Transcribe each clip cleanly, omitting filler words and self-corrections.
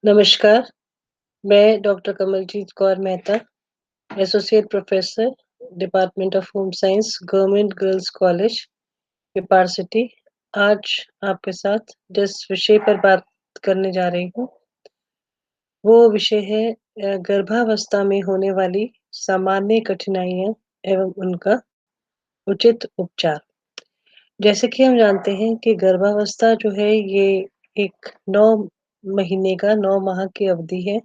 नमस्कार, मैं doctor Kamaljeet Kaur Mehta, associate professor, department of home science, government girls college, पेपार city. आज आपके साथ जिस विषय पर बात करने जा रही हूँ, वो विषय है गर्भावस्था में होने वाली सामान्य कठिनाइयाँ एवं उनका उचित उपचार। जैसे कि हम जानते हैं कि गर्भावस्था जो है ये एक 9 महीने का 9 माह की अवधि है,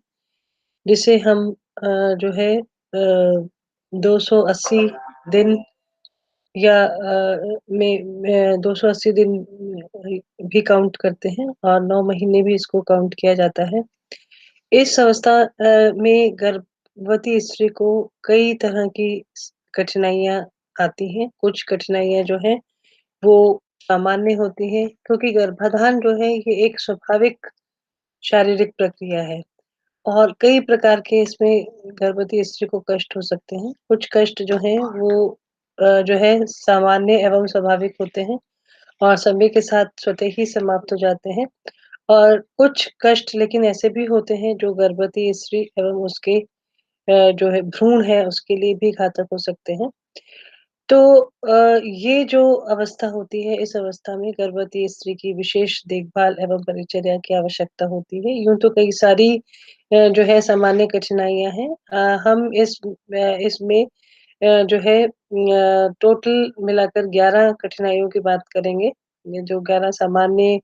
जिसे हम जो है 280 दिन या 280 दिन भी काउंट करते हैं और 9 महीने भी इसको काउंट किया जाता है। इस अवस्था में गर्भवती स्त्री को कई तरह की कठिनाइयाँ आती हैं। कुछ कठिनाइयाँ जो हैं वो सामान्य होती हैं क्योंकि गर्भाधान जो है ये एक स्वाभाविक शारीरिक प्रक्रिया है। और कई प्रकार के इसमें गर्भवती स्त्री को कष्ट हो सकते हैं। कुछ कष्ट जो हैं वो जो है सामान्य एवं स्वाभाविक होते हैं और समय के साथ स्वतः ही समाप्त हो जाते हैं। और कुछ कष्ट लेकिन ऐसे भी होते हैं जो गर्भवती स्त्री एवं उसके जो है भ्रूण है उसके लिए भी घातक हो सकते हैं। तो ये जो अवस्था होती है, इस अवस्था में गर्भवती स्त्री की विशेष देखभाल एवं परिचर्या की आवश्यकता होती है। यूँ तो कई सारी जो है सामान्य कठिनाइयाँ हैं। हम इसमें जो है टोटल मिलाकर 11 कठिनाइयों की बात करेंगे। ये जो 11 सामान्य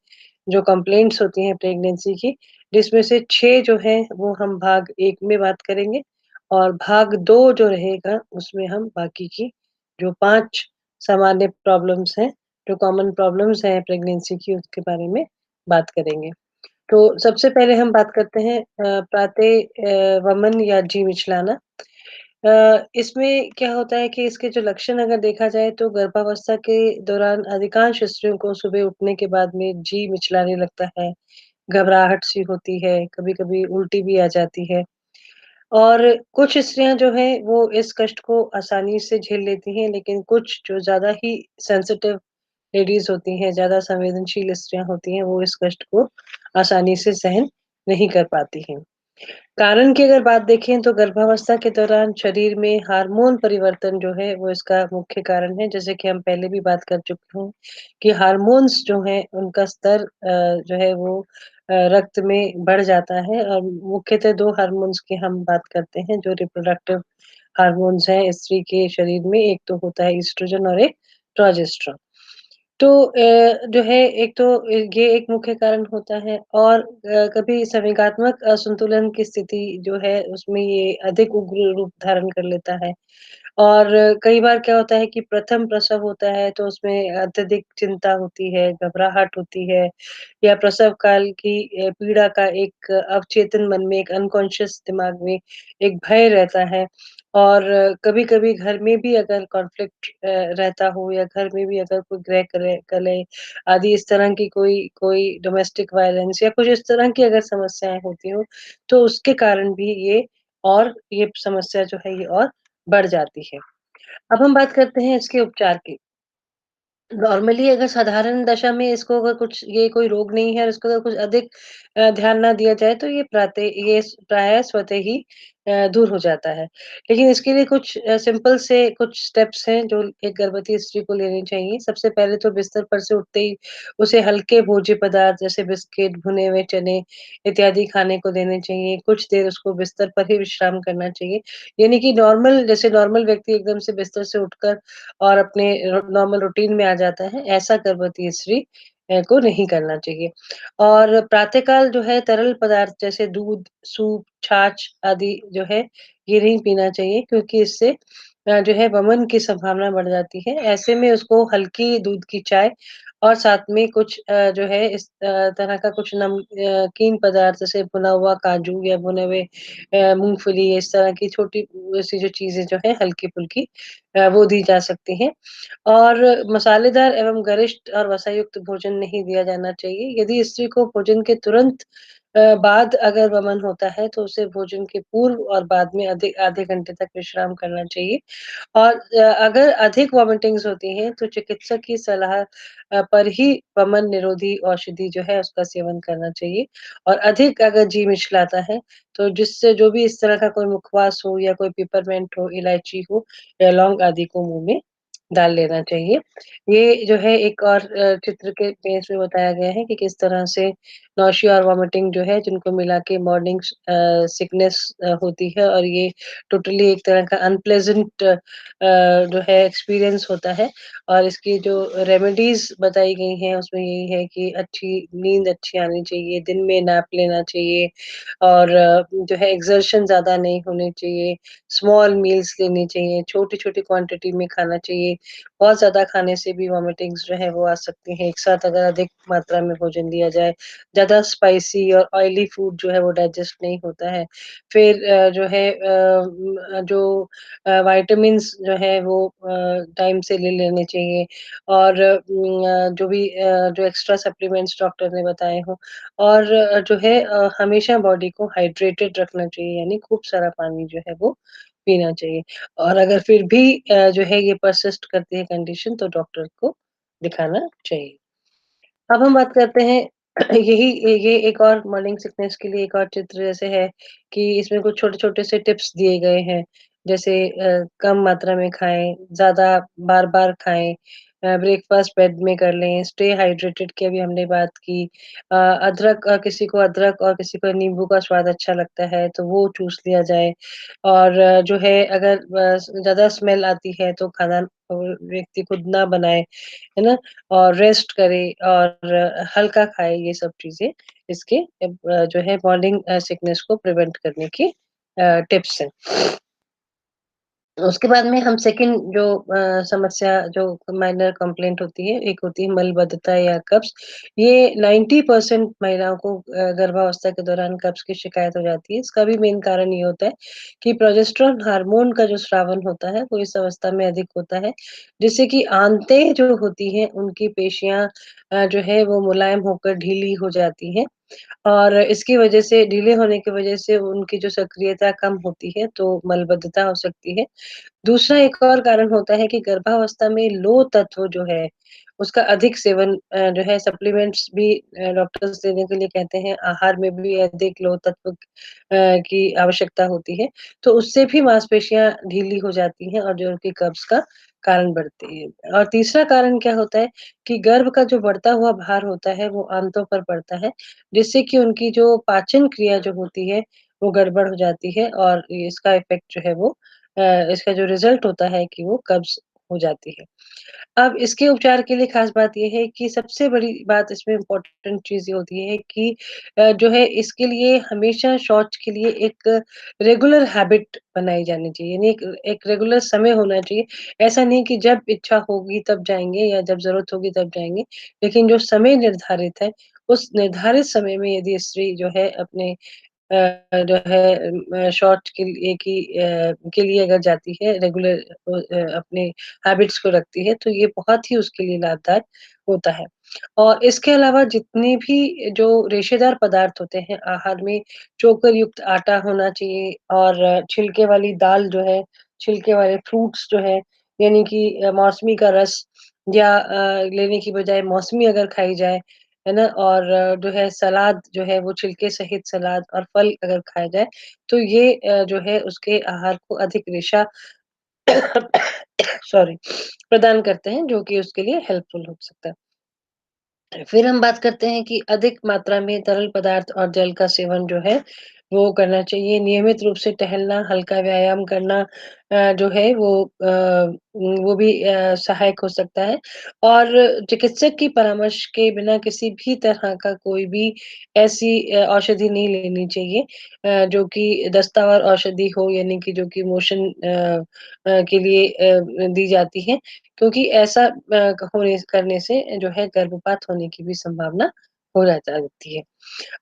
जो कंप्लेंट्स होती हैं प्रेगनेंसी की, जिसमें से 6 जो हैं वो हम भाग 1 में बात करेंगे और भाग 2 जो रहेगा उसमें हम बाकी की जो 5 सामान्य प्रॉब्लम्स हैं, जो कॉमन प्रॉब्लम्स हैं प्रेगनेंसी की उसके बारे में बात करेंगे। तो सबसे पहले हम बात करते हैं प्रातः वमन या जी मिचलाना। इसमें क्या होता है कि इसके जो लक्षण अगर देखा जाए तो गर्भावस्था के दौरान अधिकांश स्त्रियों को सुबह उठने के बाद में जी मिचलाने लगता है, घबराहट सी होती है, कभी-कभी उल्टी भी आ जाती है। और कुछ स्त्रियाँ जो हैं वो इस कष्ट को आसानी से झेल लेती हैं, लेकिन कुछ जो ज़्यादा ही सेंसिटिव लेडीज़ होती हैं, ज़्यादा संवेदनशील स्त्रियाँ होती हैं, वो इस कष्ट को आसानी से सहन नहीं कर पाती हैं। कारण की अगर बात देखें तो गर्भावस्था के दौरान शरीर में हार्मोन परिवर्तन जो है वो इसका मुख्य कारण है। जैसे कि हम पहले भी बात कर चुके हैं कि हार्मोन्स जो हैं उनका स्तर जो है वो रक्त में बढ़ जाता है और मुख्यतः 2 हार्मोन्स की हम बात करते हैं जो रिप्रोडक्टिव हार्मोन्स हैं स्त्री के शरीर में। एक तो होता है एस्ट्रोजन और एक प्रोजेस्टेरोन। तो जो है एक तो ये एक मुख्य कारण होता है और कभी संवेगात्मक असंतुलन की स्थिति जो है उसमें ये अधिक उग्र रूप धारण कर लेता है। और कई बार क्या होता है कि प्रथम प्रसव होता है तो उसमें अत्यधिक चिंता होती है, घबराहट होती है या प्रसव काल की पीड़ा का एक अवचेतन मन में, एक अनकॉन्शियस दिमाग में एक भय रहता है। और कभी-कभी घर में भी अगर कॉन्फ्लिक्ट रहता हो या घर में भी अगर कोई गृह कलह आदि इस तरह की कोई कोई डोमेस्टिक वायलेंस या कुछ इस तरह की अगर समस्याएँ होती हों, तो उसके कारण भी ये समस्या जो है ये और बढ़ जाती है। अब हम बात करते हैं इसके उपचार की। नॉर्मली अगर साधारण दशा में इसको अगर कुछ ये कोई रोग नहीं है और इसको अगर कुछ अधिक ध्यान ना दिया जाए तो ये प्रायः स्वतः ही दूर हो जाता है। लेकिन इसके लिए कुछ सिंपल से कुछ स्टेप्स हैं जो एक गर्भवती स्त्री को लेने चाहिए। सबसे पहले तो बिस्तर पर से उठते ही उसे हल्के भोज्य पदार्थ जैसे बिस्किट, भुने हुए चने इत्यादि खाने को देने चाहिए। कुछ देर उसको बिस्तर पर ही विश्राम करना चाहिए। यानी कि नॉर्मल व्यक्ति एकदम से बिस्तर से उठकर और अपने नॉर्मल रूटीन में आ जाता है, ऐसा गर्भवती स्त्री को नहीं करना चाहिए। और प्रातःकाल जो है तरल पदार्थ जैसे दूध, सूप, छाछ आदि जो है ये नहीं पीना चाहिए क्योंकि इससे जो है वमन की संभावना बढ़ जाती है। ऐसे में उसको हल्की दूध की चाय और साथ में कुछ जो है इस तरह का कुछ कीन पदार्थ जैसे भुना हुआ काजू या भुने हुए मूँगफली इस तरह की छोटी सी जो चीज़ें जो हैं हल्की-फुल्की वो दी जा सकती हैं। और मसालेदार एवं गरिष्ठ और वसायुक्त भोजन नहीं दिया जाना चाहिए। यदि स्त्री को भोजन के तुरंत बाद अगर वमन होता है तो उसे भोजन के पूर्व और बाद में आधे घंटे तक विश्राम करना चाहिए। और अगर अधिक वॉमिटिंग्स होती हैं तो चिकित्सक की सलाह पर ही वमन निरोधी औषधि जो है उसका सेवन करना चाहिए। और अधिक अगर जी मिचलाता है तो जिससे जो भी इस तरह का कोई मुखवास हो या कोई पिपरमिंट हो, इलायची हो या लौंग आदि को मुँह में डाल लेना चाहिए। ये जो है एक और चित्र के पेज में बताया गया है कि किस तरह से नौसिया और वॉमिटिंग जो है जिनको मिला के मॉर्निंग सिकनेस होती है और ये टोटली एक तरह का अनप्लेज़ेंट जो है एक्सपीरियंस होता है। और इसकी जो रेमेडीज़ बताई गई हैं उसमें यही है कि अच्छी नींद अच्छी आनी चाहिए, दिन में नैप लेना चाहिए और जो है एक्सर्शन ज़्यादा नहीं होनी चाहिए, स्मॉल मील्स लेनी चाहिए, छोटी-छोटी क्वांटिटी में खाना चाहिए। बहुत ज़्यादा खाने से भी वॉमिटिंग्स जो है वो आ सकती हैं। एक साथ अगर अधिक मात्रा में भोजन लिया जाए, ज़्यादा स्पाइसी और ऑयली फूड जो है वो डाइजेस्ट नहीं होता है। फिर जो है जो विटामिन्स जो है वो टाइम से ले लेने चाहिए और जो भी जो एक्स्ट्रा सप्लीमेंट्स डॉक्टर ने बताए हों और जो है हमेशा बॉडी को हाइड्रेटेड रखना चाहिए यानी खूब सारा पानी जो है वो पीना चाहिए। और अगर फिर भी जो है ये पर्सिस्ट करती है कंडीशन तो डॉक्टर को दिखाना चाहिए। अब हम बात करते हैं यही ये एक और मॉर्निंग सिकनेस के लिए एक और चित्र जैसे है कि इसमें कुछ छोटे-छोटे से टिप्स दिए गए हैं। जैसे कम मात्रा में खाएँ, ज़्यादा बार-बार खाएँ, ब्रेकफ़ास्ट बेड में कर लें, स्टे हाइड्रेटेड की अभी हमने बात की। अदरक किसी को अदरक और किसी को नींबू का स्वाद अच्छा लगता है तो वो चूस लिया जाए। और जो है अगर ज़्यादा स्मेल आती है तो खाना व्यक्ति खुद ना बनाए, है ना? और रेस्ट करे और हल्का खाए ये सब चीज़ें इसके जो है मॉर्निंग सिकनेस को प्रिवेंट करने की टिप्स हैं। उसके बाद में हम सेकंड जो समस्या जो माइनर कंप्लेंट होती है, एक होती है मलबद्धता या कब्ज़। ये 90% महिलाओं को गर्भावस्था के दौरान कब्ज़ की शिकायत हो जाती है। इसका भी मेन कारण ये होता है कि प्रोजेस्टेरोन हार्मोन का जो स्रावन होता है, वो इस अवस्था में अधिक होता है, जिससे कि आंतें जो होती हैं, उनकी पेशियाँ जो है वो मुलायम होकर ढीली हो जाती हैं। और इसकी वजह से ढीले होने की वजह से उनकी जो सक्रियता कम होती है, तो मलबद्धता हो सकती है। दूसरा एक और कारण होता है कि गर्भावस्था में लोह तत्व जो है, उसका अधिक सेवन जो है सप्लीमेंट्स भी डॉक्टर्स देने के लिए कहते हैं, आहार में भी अधिक लोह तत्व की आवश्यकता होती है, तो उससे भी मांसपेशियाँ ढीली हो जाती हैं और जो उनकी कब्ज़ का कारण बढ़ती है। और तीसरा कारण क्या होता है कि गर्भ का जो बढ़ता हुआ भार होता है, वो आंतों पर पड़ता है, जिससे कि उनकी जो पाचन क्रिया जो होती है, वो गड़बड़ हो जाती है और इसका इफ़ेक्ट जो है वो इसका जो रिज़ल्ट होता है कि वो कब्ज़ हो जाती है। अब इसके उपचार के लिए ख़ास बात ये है कि सबसे बड़ी बात इसमें इम्पोर्टेंट चीज़ ये होती है कि जो है इसके लिए हमेशा शौच के लिए एक रेगुलर हैबिट बनाई जानी चाहिए, यानी एक एक रेगुलर समय होना चाहिए। ऐसा नहीं कि जब इच्छा होगी तब जाएँगे या जब ज़रूरत होगी तब जाएँगे, लेकिन जो समय निर्धारित है, उस निर्धारित समय में यदि स्त्री जो है अपने जो है शॉर्ट के लिए अगर जाती है रेगुलर अपने हैबिट्स को रखती है तो ये बहुत ही उसके लिए लाभदायक होता है। और इसके अलावा जितने भी जो रेशेदार पदार्थ होते हैं आहार में चोकर युक्त आटा होना चाहिए और छिलके वाली दाल जो है, छिलके वाले फ्रूट्स जो है यानी कि मौसमी का रस या लेने की बजाय मौसमी अगर खाई जाए है ना? और जो है सलाद जो है वो छिलके सहित सलाद और फल अगर खाया जाए, तो ये जो है उसके आहार को अधिक रेशा सॉरी प्रदान करते हैं, जो कि उसके लिए हेल्पफुल हो सकता है। फिर हम बात करते हैं कि अधिक मात्रा में तरल पदार्थ और जल का सेवन जो है, वो करना चाहिए। नियमित रूप से टहलना, हल्का व्यायाम करना जो है वो भी सहायक हो सकता है और चिकित्सक की परामर्श के बिना किसी भी तरह का कोई भी ऐसी औषधि नहीं लेनी चाहिए जो कि दस्तावर औषधि हो यानी कि जो कि मोशन के लिए दी जाती है। क्योंकि ऐसा होने करने से जो है गर्भपात होने की भी संभावना हो जाती है।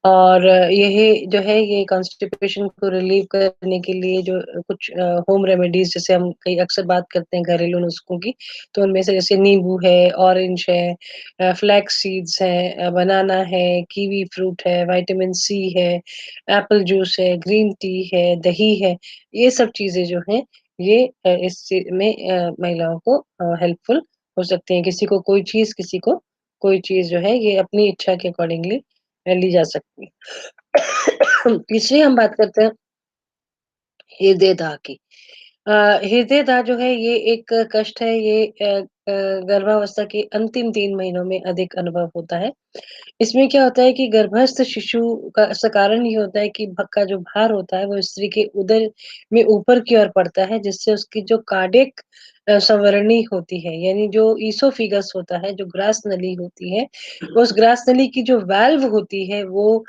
और यही जो है ये कॉन्स्टिपेशन को रिलीव करने के लिए जो कुछ होम रेमेडीज़ जैसे हम कई अक्सर बात करते हैं घरेलू नुस्ख़ों की, तो उनमें से जैसे नींबू है, ऑरेंज है, फ्लैक्स सीड्स है, बनाना है, कीवी फ्रूट है, विटामिन सी है, एप्पल जूस है, ग्रीन टी है, दही है, ये सब चीज़ें जो हैं ये इस चीज़ में महिलाओं को हेल्पफुल हो सकती हैं। किसी को कोई चीज़, किसी को कोई चीज़ जो है ये अपनी इच्छा के अकॉर्डिंगली ली जा सकती है। तीसरी हम बात करते हैं हृदय-दाह की। अ, हृदय-दाह जो है ये एक कष्ट है, ये गर्भावस्था के अंतिम 3 महीनों में अधिक अनुभव होता है। इसमें क्या होता है कि गर्भस्थ शिशु का इसका कारण ये होता है कि का जो भार होता है वो स्त्री के उदर में ऊपर की ओर पड़ता है, जिससे उसकी जो कार्डियक संवरणी होती है, यानी जो ईसोफिगस होता है, जो ग्रास नली होती है, उस ग्रास नली की जो वाल्व होती है वो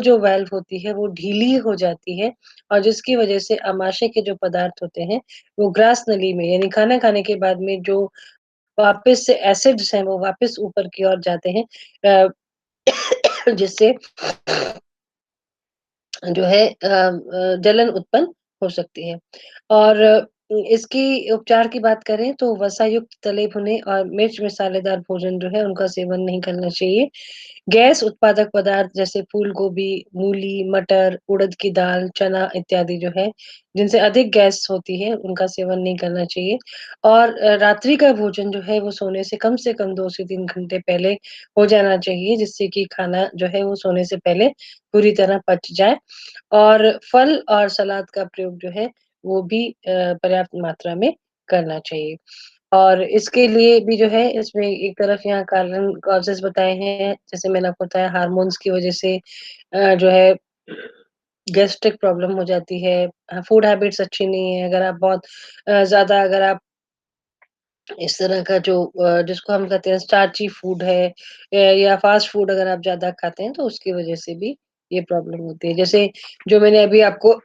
जो वाल्व होती है वो ढीली हो जाती है और जिसकी वजह से आमाशय के जो पदार्थ होते हैं, वो ग्रास नली में यानी खाना खाने के बाद में जो वापस से एसिड्स हैं, वो वापस ऊपर की ओर जाते हैं जिससे जो है जलन उत्पन्न हो सकती है। और इसकी उपचार की बात करें तो वसायुक्त तले भुने और मिर्च मसालेदार भोजन जो है उनका सेवन नहीं करना चाहिए। गैस उत्पादक पदार्थ जैसे फूल गोभी, मूली, मटर, उड़द की दाल, चना इत्यादि जो है, जिनसे अधिक गैस होती है, उनका सेवन नहीं करना चाहिए। और रात्रि का भोजन जो है वो सोने से कम 2 से 3 घंटे पहले हो जाना चाहिए, जिससे कि खाना जो है वो सोने से पहले पूरी तरह पच जाए। और फल और सलाद का प्रयोग जो है, वो भी पर्याप्त मात्रा में करना चाहिए। और इसके लिए भी जो है, इसमें एक तरफ यहाँ कारण कॉजेज़ बताए हैं, जैसे मैंने आपको बताया हार्मोन्स की वज़ह से जो है गैस्ट्रिक प्रॉब्लम हो जाती है। फूड हैबिट्स अच्छी नहीं है, अगर आप बहुत ज़्यादा अगर आप इस तरह का जो जिसको हम कहते हैं स्टार्ची फूड है या फास्ट फूड अगर आप ज़्यादा खाते हैं, तो उसकी वज़ह से भी ये प्रॉब्लम होती है। जैसे जो मैंने अभी आपको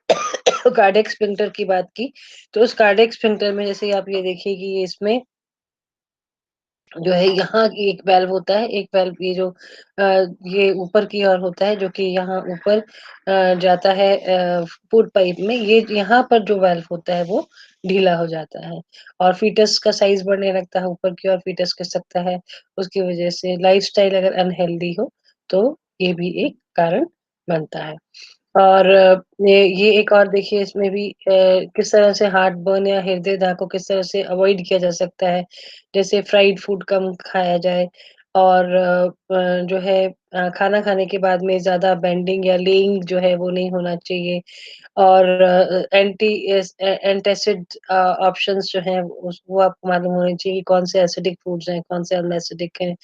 कार्डियक स्फिंक्टर की बात की, तो उस कार्डियक स्फिंक्टर में जैसे आप ये देखिए कि ये इसमें जो है यहाँ की एक वाल्व होता है, एक वाल्व ये ऊपर की ओर होता है जो कि यहाँ ऊपर जाता है फूड पाइप में, ये यहाँ पर जो वाल्व होता है वो ढीला हो जाता है और फीटस का साइज़ बढ़ने लगता है, ऊपर की ओर फीटस खिसकता सकता है, उसकी वजह से लाइफ़स्टाइल अगर अनहेल्दी हो, तो ये भी एक कारण बनता है। और ये एक और देखिए इसमें भी किस तरह से हार्ट बर्न या हृदय-दाह को किस तरह से अवॉइड किया जा सकता है। जैसे फ्राइड फूड कम खाया जाए और जो है खाना खाने के बाद में ज़्यादा बेंडिंग या लेइंग जो है वो नहीं होना चाहिए और एंटासिड ऑप्शंस जो हैं उस वो आपको मालूम होने चाहिए कि कौन से एसिडिक फूड्स हैं, कौन से अनएसिडिक हैं।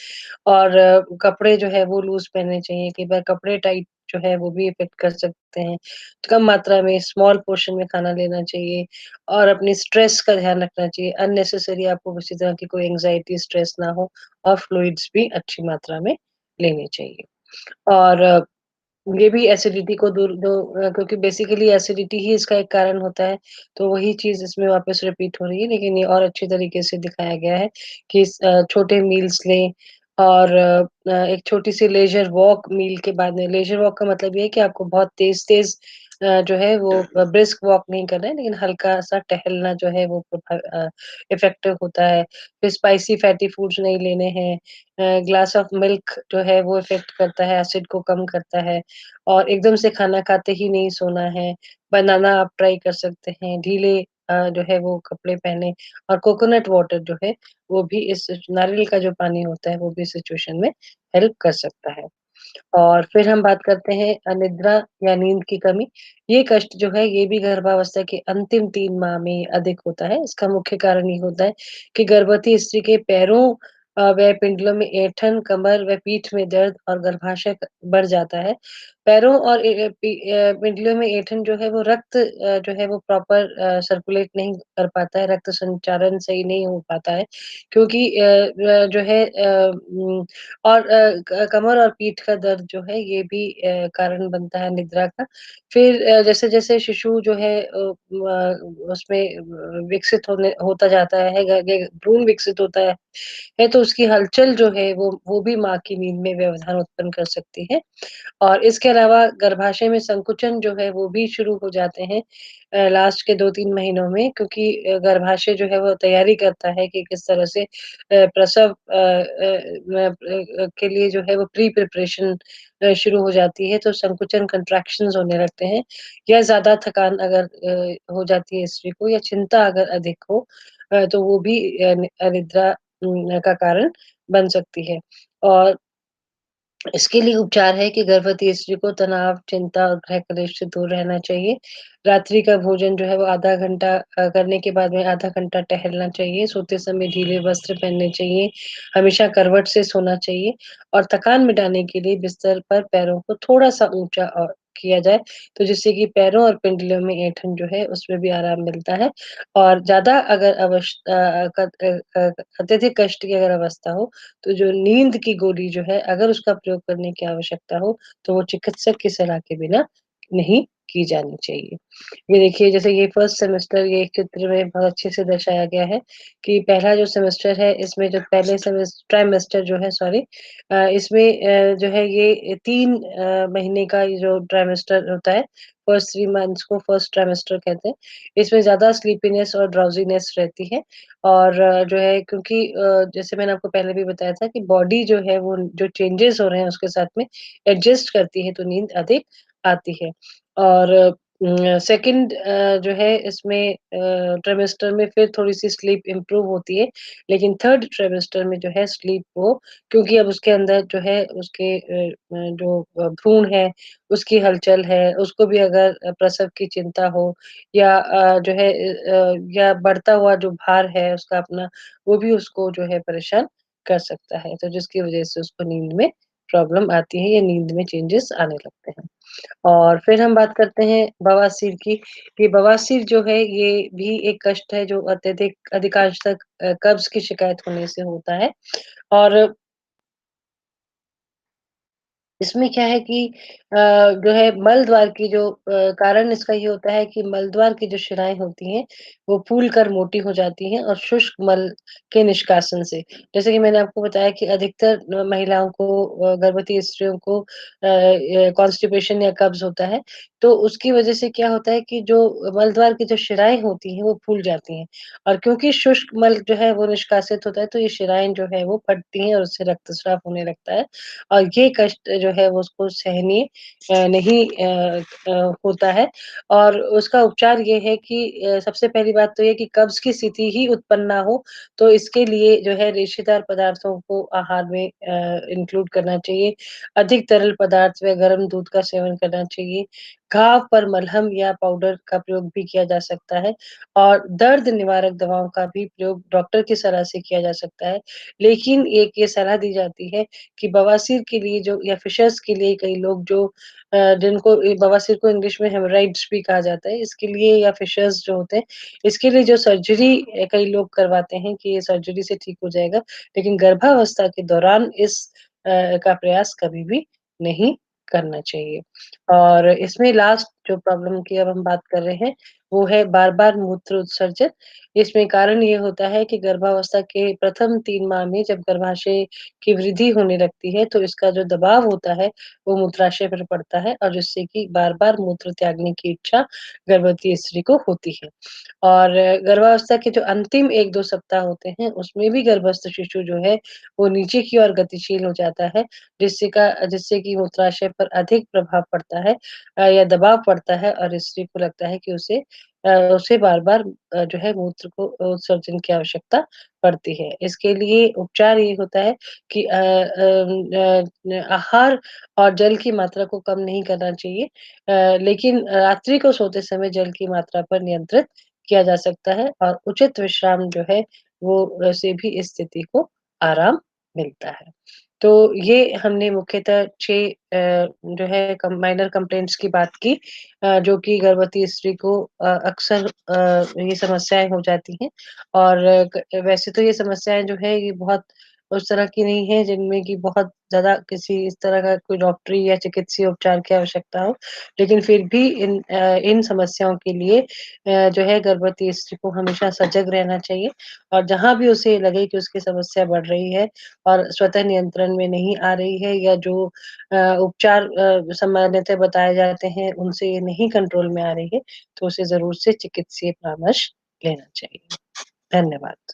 और कपड़े जो है वो लूज़ पहनने चाहिए, कई बार कपड़े टाइट जो है वो भी इफ़ेक्ट कर सकते हैं। तो कम मात्रा में स्मॉल पोर्शन में खाना लेना चाहिए और अपनी स्ट्रेस का ध्यान रखना चाहिए। अननेसेसरी आपको किसी तरह की कोई एंग्ज़ायटी, स्ट्रेस ना हो और फ्लूइड्स भी अच्छी मात्रा में लेने चाहिए। और ये भी एसिडिटी को दूर दो क्योंकि बेसिकली एसिडिटी ही इसका एक कारण होता है, तो वही चीज़ इसमें वापस रिपीट हो रही है, लेकिन ये और अच्छे तरीके से दिखाया गया है कि छोटे मील्स लें और एक छोटी-सी लेज़र वॉक मील के बाद में लेज़र वॉक का मतलब ये है कि आपको बहुत तेज़-तेज़ जो है वो ब्रिस्क वॉक नहीं करना है, लेकिन हल्का-सा टहलना जो है वो इफ़ेक्टिव होता है। फिर स्पाइसी फैटी फूड्स नहीं लेने हैं। ग्लास ऑफ मिल्क जो है वो इफ़ेक्ट करता है, एसिड को कम करता है। और एकदम से खाना खाते ही नहीं सोना है। बनाना आप ट्राई कर सकते हैं, ढीले जो है वो कपड़े पहने और कोकोनट वाटर जो है वो भी इस नारियल का जो पानी होता है वो भी सिचुएशन में हेल्प कर सकता है। और फिर हम बात करते हैं अनिद्रा या नींद की कमी। ये कष्ट जो है ये भी गर्भावस्था के अंतिम 3 माह में अधिक होता है। इसका मुख्य कारण ये होता है कि गर्भवती स्त्री के पैरों व पिंडलों में ऐंठन, कमर व पीठ में दर्द और गर्भाशय बढ़ जाता है। पैरों और पिंडलियों में ऐंठन जो है वो रक्त जो है वो प्रॉपर सर्कुलेट नहीं कर पाता है, रक्त संचारण सही नहीं हो पाता है क्योंकि जो है और कमर और पीठ का दर्द जो है ये भी कारण बनता है निद्रा का। फिर जैसे-जैसे शिशु जो है उसमें विकसित होता जाता है, ग ग भ्रूण विकसित होता है तो उसकी हलचल जो है वो भी माँ की नींद में व्यवधान उत्पन्न कर सकती है। और इसके अलावा गर्भाशय में संकुचन जो है वो भी शुरू हो जाते हैं लास्ट के 2-3 महीनों में क्योंकि गर्भाशय जो है वो तैयारी करता है कि किस तरह से प्रसव के लिए जो है वो प्री प्रिपरेशन शुरू हो जाती है तो संकुचन कंट्रैक्शंस होने लगते हैं या ज़्यादा थकान अगर हो जाती है स्त्री को या चिंता अगर अधिक हो तो वो भी अनिद्रा का कारण बन सकती है। और इसके लिए उपचार है कि गर्भवती स्त्री को तनाव, चिंता और गृह कलेश से दूर रहना चाहिए। रात्रि का भोजन जो है वो आधा घंटा करने के बाद में आधा घंटा टहलना चाहिए, सोते समय ढीले वस्त्र पहनने चाहिए, हमेशा करवट से सोना चाहिए और थकान मिटाने के लिए बिस्तर पर पैरों को थोड़ा-सा ऊँचा किया जाए, तो जिससे कि पैरों और पिंडलियों में ऐंठन जो है उसमें भी आराम मिलता है और ज़्यादा अगर अत्यधिक कष्ट की अगर अवस्था हो तो जो नींद की गोली जो है, अगर उसका प्रयोग करने की आवश्यकता हो, तो वो चिकित्सक की सलाह के बिना नहीं की जानी चाहिए। ये देखिए जैसे ये फर्स्ट सेमेस्टर ये चित्र में बहुत अच्छे से दर्शाया गया है कि पहला जो सेमेस्टर है इसमें जो पहले ट्राइमेस्टर जो है सॉरी इसमें जो है ये 3 महीने का ये जो ट्राइमेस्टर होता है, फर्स्ट 3 मंथ्स को फर्स्ट ट्राइमेस्टर कहते हैं। इसमें ज़्यादा स्लीपीनेस और ड्राउज़ीनेस रहती है और जो है क्योंकि जैसे मैंने आपको पहले भी बताया था कि बॉडी जो है वो जो चेंजेज़ हो रहे हैं उसके साथ में एडजस्ट करती है तो नींद अधिक आती है। और सेकंड जो है इसमें ट्राइमेस्टर में फिर थोड़ी-सी स्लीप इम्प्रूव होती है, लेकिन थर्ड ट्राइमेस्टर में जो है स्लीप वो क्योंकि अब उसके अंदर जो है उसके जो भ्रूण है, उसकी हलचल है, उसको भी अगर प्रसव की चिंता हो या जो है या बढ़ता हुआ जो भार है उसका अपना, वो भी उसको जो है परेशान कर सकता है, तो जिसकी वजह से उसको नींद में प्रॉब्लम आती है या नींद में चेंजेस आने लगते हैं। और फिर हम बात करते हैं बवासीर की, कि बवासीर जो है ये भी एक कष्ट है जो अत्यधिक अधिकांशतः कब्ज़ की शिकायत होने से होता है और इसमें क्या है कि जो है मल द्वार की जो कारण इसका ये होता है कि मल द्वार की जो शिराएँ होती हैं, वो फूल कर मोटी हो जाती हैं और शुष्क मल के निष्कासन से। जैसे कि मैंने आपको बताया कि अधिकतर महिलाओं को गर्भवती स्त्रियों को कॉन्स्टिपेशन या कब्ज़ होता है, तो उसकी वजह से क्या होता है कि जो मल द्वार की जो शिराएँ होती हैं, वो फूल जाती हैं और क्योंकि शुष्क मल जो है वो निष्कासित होता है, तो ये शिराएँ जो है वो फटती हैं और उससे रक्तस्राव होने लगता है। और ये कष्ट जो है वो उसको सहनीय नहीं होता है और उसका उपचार ये है कि सबसे पहली बात तो ये कि कब्ज़ की स्थिति ही उत्पन्न ना हो, तो इसके लिए जो है रेशेदार पदार्थों को आहार में इंक्लूड करना चाहिए। अधिक तरल पदार्थ व गर्म दूध का सेवन करना चाहिए। घाव पर मलहम या पाउडर का प्रयोग भी किया जा सकता है और दर्द निवारक दवाओं का भी प्रयोग डॉक्टर की सलाह से किया जा सकता है। लेकिन एक ये सलाह दी जाती है कि बवासीर के लिए जो या फिशर्स के लिए कई लोग जो जिनको बवासीर को इंग्लिश में हेमोराइड्स भी कहा जाता है, इसके लिए या फिशर्स जो होते हैं, इसके लिए जो सर्जरी कई लोग करवाते हैं कि ये सर्जरी से ठीक हो जाएगा, लेकिन गर्भावस्था के दौरान इस का प्रयास कभी भी नहीं करना चाहिए। और इसमें लास्ट जो प्रॉब्लम की अब हम बात कर रहे हैं, वो है बार-बार मूत्र उत्सर्जन। इसमें कारण ये होता है कि गर्भावस्था के प्रथम 3 माह में जब गर्भाशय की वृद्धि होने लगती है, तो इसका जो दबाव होता है, वो मूत्राशय पर पड़ता है और जिससे कि बार-बार मूत्र त्यागने की इच्छा गर्भवती स्त्री को होती है। और गर्भावस्था के जो अंतिम 1-2 सप्ताह होते हैं, उसमें भी गर्भस्थ शिशु जो है, वो नीचे की ओर गतिशील हो जाता है, जिससे कि मूत्राशय पर अधिक प्रभाव पड़ता है या दबाव पड़ता है और स्त्री को लगता है कि उसे बार-बार जो है मूत्र को उत्सर्जन की आवश्यकता पड़ती है। इसके लिए उपचार ये होता है कि आहार और जल की मात्रा को कम नहीं करना चाहिए लेकिन रात्रि को सोते समय जल की मात्रा पर नियंत्रित किया जा सकता है और उचित विश्राम जो है वो से भी इस स्थिति को आराम मिलता है। तो ये हमने मुख्यतः 6 जो है माइनर कंप्लेंट्स की बात की जो कि गर्भवती स्त्री को अक्सर ये समस्याएँ हो जाती हैं और वैसे तो ये समस्याएँ जो है ये बहुत उस तरह की नहीं है जिनमें कि बहुत ज़्यादा किसी इस तरह का कोई डॉक्टरी या चिकित्सीय उपचार की आवश्यकता हो। लेकिन फिर भी इन समस्याओं के लिए जो है गर्भवती स्त्री को हमेशा सजग रहना चाहिए और जहाँ भी उसे लगे कि उसकी समस्या बढ़ रही है और स्वतः नियंत्रण में नहीं आ रही है या जो उपचार सामान्यतः बताए जाते हैं, उनसे ये नहीं कंट्रोल में आ रही है, तो उसे ज़रूर से चिकित्सीय परामर्श लेना चाहिए। धन्यवाद।